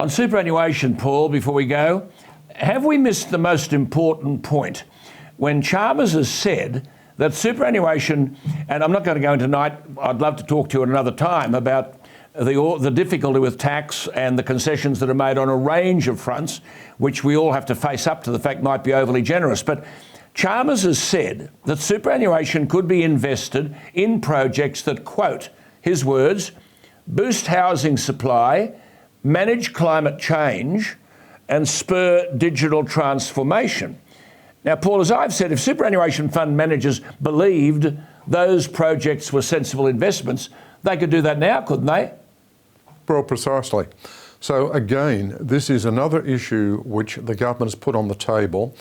On superannuation, Paul, before we go, have we missed the most important point when Chalmers has said that superannuation, and I'm not going to go into tonight, I'd love to talk to you at another time about the difficulty with tax and the concessions that are made on a range of fronts, which we all have to face up to the fact might be overly generous. But Chalmers has said that superannuation could be invested in projects that, quote, his words, boost housing supply, manage climate change and spur digital transformation. Now, Paul, as I've said, if superannuation fund managers believed those projects were sensible investments, they could do that now, couldn't they? Well, precisely. So again, this is another issue which the government has put on the table,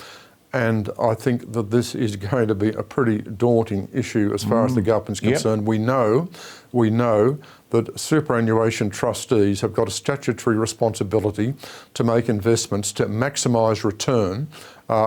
and I think that this is going to be a pretty daunting issue as far as the government's concerned. We know that superannuation trustees have got a statutory responsibility to make investments to maximise return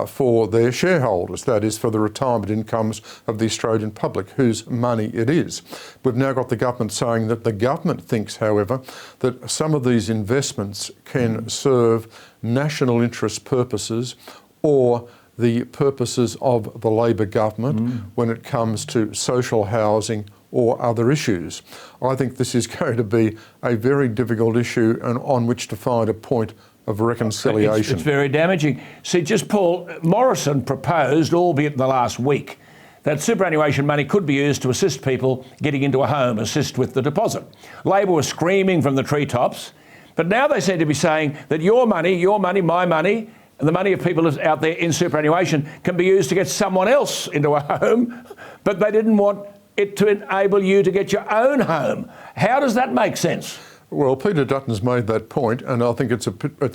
for their shareholders, that is for the retirement incomes of the Australian public, whose money it is. We've now got the government saying that the government thinks, however, that some of these investments can serve national interest purposes or the purposes of the Labor government when it comes to social housing or other issues. I think this is going to be a very difficult issue and on which to find a point of reconciliation. It's very damaging. See, just Paul, Morrison proposed, albeit in the last week, that superannuation money could be used to assist people getting into a home, assist with the deposit. Labor was screaming from the treetops, but now they seem to be saying that your money, my money, and the money of people out there in superannuation can be used to get someone else into a home, but they didn't want it to enable you to get your own home. How does that make sense? Well, Peter Dutton's made that point, and I think it's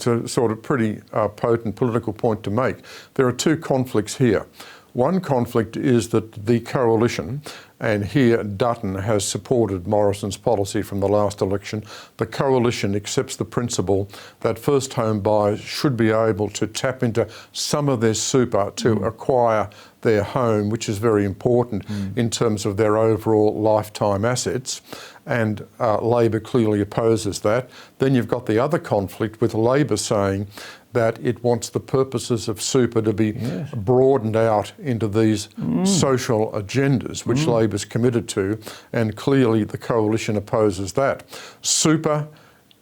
a sort of pretty potent political point to make. There are two conflicts here. One conflict is that the coalition, and here Dutton has supported Morrison's policy from the last election, the coalition accepts the principle that first home buyers should be able to tap into some of their super to acquire their home, which is very important in terms of their overall lifetime assets. And Labor clearly opposes that. Then you've got the other conflict with Labor saying that it wants the purposes of super to be broadened out into these social agendas, which Labor's committed to, and clearly the coalition opposes that. Super,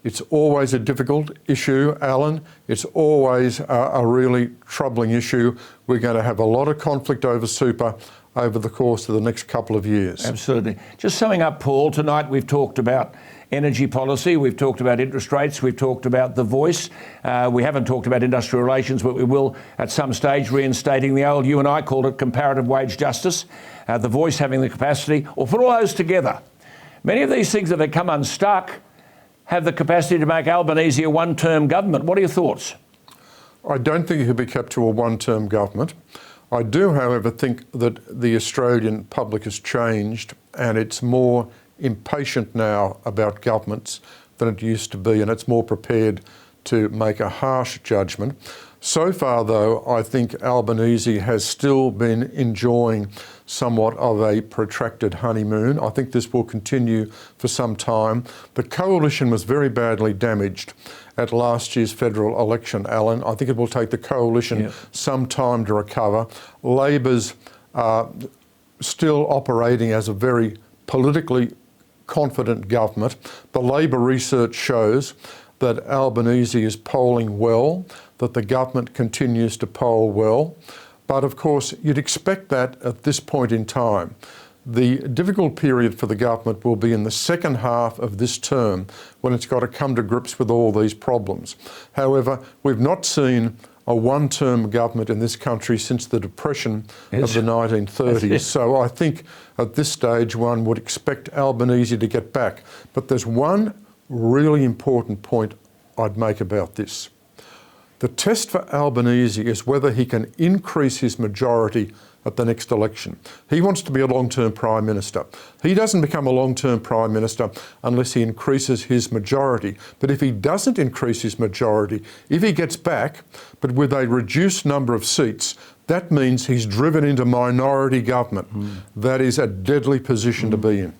it's always a difficult issue, Alan. It's always a really troubling issue. We're going to have a lot of conflict over super over the course of the next couple of years. Absolutely. Just summing up, Paul, tonight we've talked about energy policy, we've talked about interest rates, we've talked about the voice. We haven't talked about industrial relations, but we will at some stage, reinstating the old, you and I called it comparative wage justice, the voice having the capacity, or put all those together. Many of these things that have come unstuck have the capacity to make Albanese a one-term government. What are your thoughts? I don't think it could be kept to a one-term government. I do, however, think that the Australian public has changed and it's more impatient now about governments than it used to be, and it's more prepared to make a harsh judgment. So far, though, I think Albanese has still been enjoying somewhat of a protracted honeymoon. I think this will continue for some time. The coalition was very badly damaged at last year's federal election, Alan. I think it will take the coalition some time to recover. Labor's still operating as a very politically confident government. The Labor research shows that Albanese is polling well, that the government continues to poll well. But of course, you'd expect that at this point in time. The difficult period for the government will be in the second half of this term when it's got to come to grips with all these problems. However, we've not seen a one-term government in this country since the Depression of the 1930s. So I think at this stage one would expect Albanese to get back. But there's one really important point I'd make about this. The test for Albanese is whether he can increase his majority at the next election. He wants to be a long-term Prime Minister. He doesn't become a long-term Prime Minister unless he increases his majority. But if he doesn't increase his majority, if he gets back, but with a reduced number of seats, that means he's driven into minority government. That is a deadly position to be in.